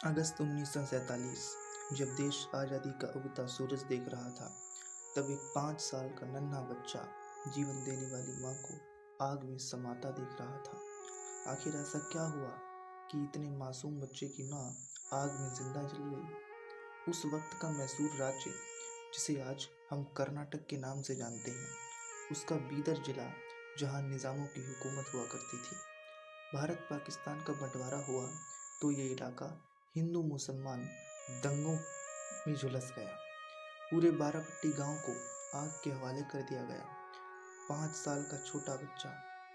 अगस्त 1947 जब देश आज़ादी का उगता सूरज देख रहा था, तब एक 5 साल का नन्हा बच्चा जीवन देने वाली माँ को आग में समाता देख रहा था। आखिर ऐसा क्या हुआ कि इतने मासूम बच्चे की माँ आग में जिंदा जल गई? उस वक्त का मैसूर राज्य, जिसे आज हम कर्नाटक के नाम से जानते हैं, उसका बीदर जिला, जहाँ निज़ामों की हुकूमत हुआ करती थी। भारत पाकिस्तान का बंटवारा हुआ तो ये इलाका हिंदू मुसलमान दंगों में झुलस गया। पूरे बारापट्टी गांव को आग के हवाले कर दिया गया। 5 साल का छोटा बच्चा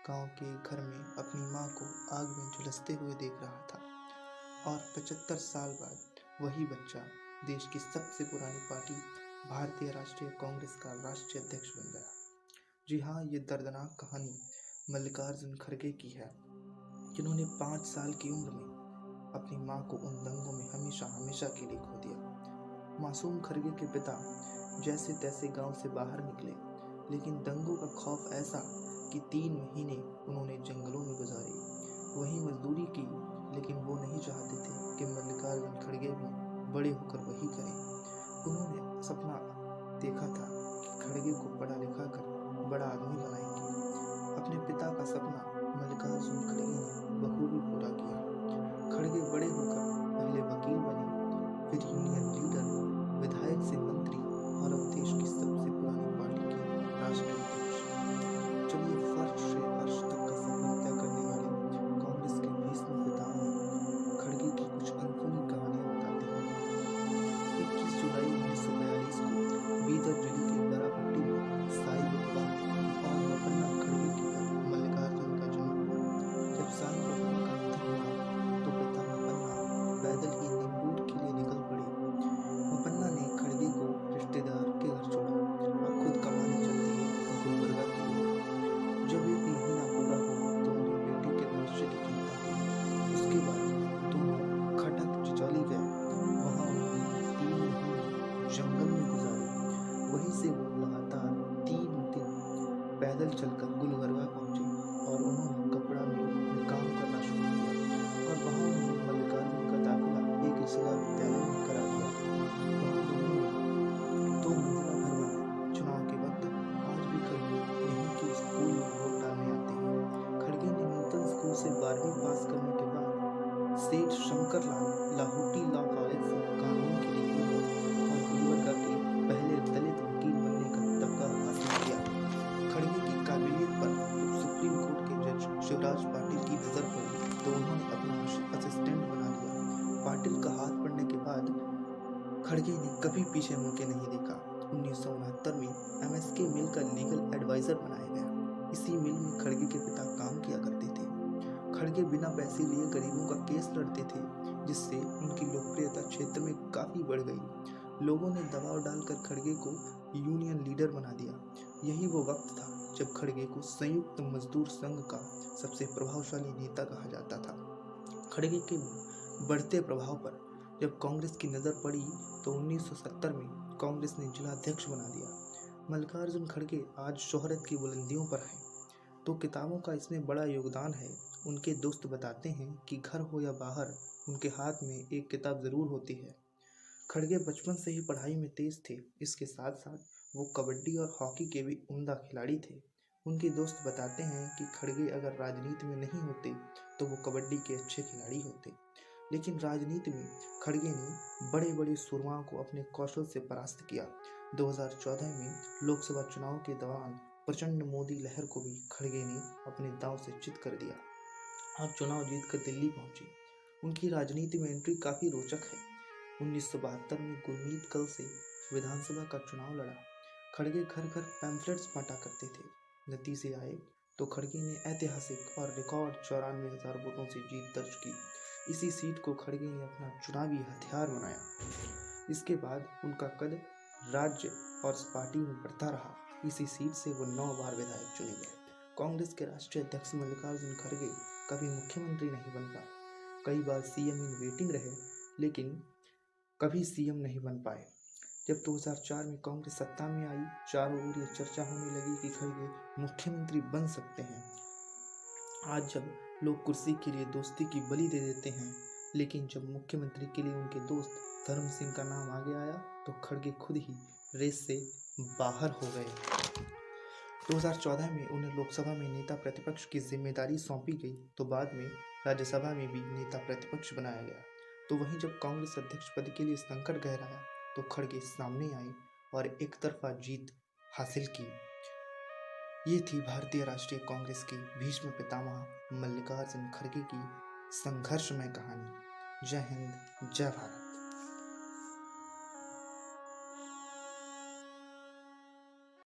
गांव के घर में अपनी मां को आग में झुलसते हुए देख रहा था, और 75 साल बाद वही बच्चा देश की सबसे पुरानी पार्टी भारतीय राष्ट्रीय कांग्रेस का राष्ट्रीय अध्यक्ष बन गया। जी हाँ, ये दर्दनाक कहानी मल्लिकार्जुन खड़गे की है, जिन्होंने 5 साल की उम्र में अपनी मां को उन दंगों में हमेशा हमेशा के लिए खो दिया। मासूम खड़गे के पिता जैसे तैसे गांव से बाहर निकले, लेकिन दंगों का खौफ ऐसा कि 3 महीने उन्होंने जंगलों में गुजारे। वही मजदूरी की, लेकिन वो नहीं चाहते थे कि मल्लिकार्जुन खड़गे भी बड़े होकर वही करें। उन्होंने सपना देखा था कि खड़गे को पढ़ा लिखा कर बड़ा आदमी बनाएंगे। अपने पिता का सपना मल्लिकार्जुन खड़गे ने बखूबी पूरा किया। खड़गे बड़े होकर पहले वकील बने, फिर यूनियन लीडर, विधायक से मंत्री, और अब देश की सबसे पुरानी पार्टी के राष्ट्रीय अध्यक्ष। चलिए, फर्श से अर्श तक का सफर तय करने वाले कांग्रेस के भीष्म पितामह खड़गे की कुछ अनसुनी कहानियां बताते हैं। 21 जुलाई 1942 को बीदर जिले के बरापट्टी में साई बप्पा और मपन्ना खड़गे के घर मल्लिकार्जुन का जन्म हुआ। जब साई बप्पा का निधन हुआ तो पिता मपन्ना पैदल ही नीमबूर के लिए निकल पड़े। मपन्ना ने खड़गे को रिश्तेदार के घर छोड़ा और खुद कमाने चल दिए गुलबर्गा के लिए। जब 1 महीना पूरा हुआ तो उन्हें बेटे के भविष्य की चिंता हुई। उसके बाद दोनों खटक चिचौली गए। वहां उन्होंने 3 महीने जंगल में गुजारे। वहीं से वो लगातार 3 दिन पैदल चलकर गुलबर्गा पहुंचे और उन्होंने कपड़ा मिल में काम करना शुरू किया, और वहां उन्होंने मल्लिकार्जुन का दाखिला एक जिला विद्यालय में करा दिया। वहां दोनों ने 2 मंजिला घर बनाया। चुनाव के वक्त आज भी खड़गे यहीं के स्कूल में वोट डालने आते हैं। खड़गे ने न्यूटन स्कूल से 12वीं पास करने के बाद सेठ शंकरलाल लाहौटी लॉ कॉलेज से कानून की डिग्री ली और गुलबर्गा के पहले दलित वकील बनने का तमगा हासिल किया। खड़गे की काबिलियत पर जब सुप्रीम कोर्ट के जज शिवराज पाटिल की नजर पड़ी तो उन्होंने अपना असिस्टेंट बना लिया। पाटिल का हाथ पड़ने के बाद खड़गे ने कभी पीछे मुड़ के नहीं देखा। 1969 में एमएसके मिल का लीगल एडवाइजर बनाया गया। इसी मिल में खड़गे के पिता काम किया करते थे। खड़गे बिना पैसे लिए गरीबों का केस लड़ते थे, जिससे उनकी लोकप्रियता क्षेत्र में काफी बढ़ गई। लोगों ने दबाव डालकर खड़गे को यूनियन लीडर बना दिया। यही वो वक्त था जब खड़गे को संयुक्त मजदूर संघ का सबसे प्रभावशाली नेता कहा जाता था। खड़गे के बढ़ते प्रभाव पर जब कांग्रेस की नजर पड़ी तो 1970 में कांग्रेस ने जिलाध्यक्ष बना दिया। मल्लिकार्जुन खड़गे आज शोहरत की बुलंदियों पर हैं, तो किताबों का इसमें बड़ा योगदान है। उनके दोस्त बताते हैं कि घर हो या बाहर, उनके हाथ में एक किताब जरूर होती है। खड़गे बचपन से ही पढ़ाई में तेज थे। इसके साथ साथ वो कबड्डी और हॉकी के भी उम्दा खिलाड़ी थे। उनके दोस्त बताते हैं कि खड़गे अगर राजनीति में नहीं होते तो वो कबड्डी के अच्छे खिलाड़ी होते, लेकिन राजनीति में खड़गे ने बड़े बड़े सुरमाओं को अपने कौशल से परास्त किया। 2014 में लोकसभा चुनाव के दौरान प्रचंड मोदी लहर को भी खड़गे ने अपने दांव से चित कर दिया और चुनाव जीतकर दिल्ली पहुंचे। उनकी राजनीति में एंट्री काफी रोचक है। 1972 में गुरमीत कल से विधानसभा का चुनाव लड़ा। खड़गे घर घर पैम्फलेट्स बांटा करते थे। नतीजे आए तो खड़गे ने ऐतिहासिक और रिकॉर्ड 94,000 वोटों से जीत दर्ज की। इसी सीट को खड़गे ने अपना चुनावी हथियार बनाया। इसके बाद उनका कद राज्य और पार्टी में बढ़ता रहा। इसी सीट से वो 9 बार विधायक चुने गए। कांग्रेस के राष्ट्रीय अध्यक्ष मल्लिकार्जुन खड़गे कभी मुख्यमंत्री नहीं बन पाए। कई बार सीएम इन वेटिंग रहे, लेकिन कभी सीएम नहीं बन पाए। जब 2004 में कांग्रेस सत्ता में आई, चारों ओर यह चर्चा होने लगी कि खड़गे मुख्यमंत्री बन सकते हैं। आज जब लोग कुर्सी के लिए दोस्ती की बलि दे देते हैं, लेकिन जब मुख्यमंत्री के लिए उनके दोस्त धर्म सिंह का नाम आगे आया तो खड़गे खुद ही रेस से बाहर हो गए। 2014 में उन्हें लोकसभा में नेता प्रतिपक्ष की जिम्मेदारी सौंपी गई तो बाद में राज्यसभा में भी नेता प्रतिपक्ष बनाया गया। तो वहीं जब कांग्रेस अध्यक्ष पद के लिए संकट गहराया तो खड़गे सामने आए और एक तरफा जीत हासिल की। ये थी भारतीय राष्ट्रीय कांग्रेस के भीष्म पितामह मल्लिकार्जुन खड़गे की संघर्षमय कहानी। जय हिंद, जय भारत।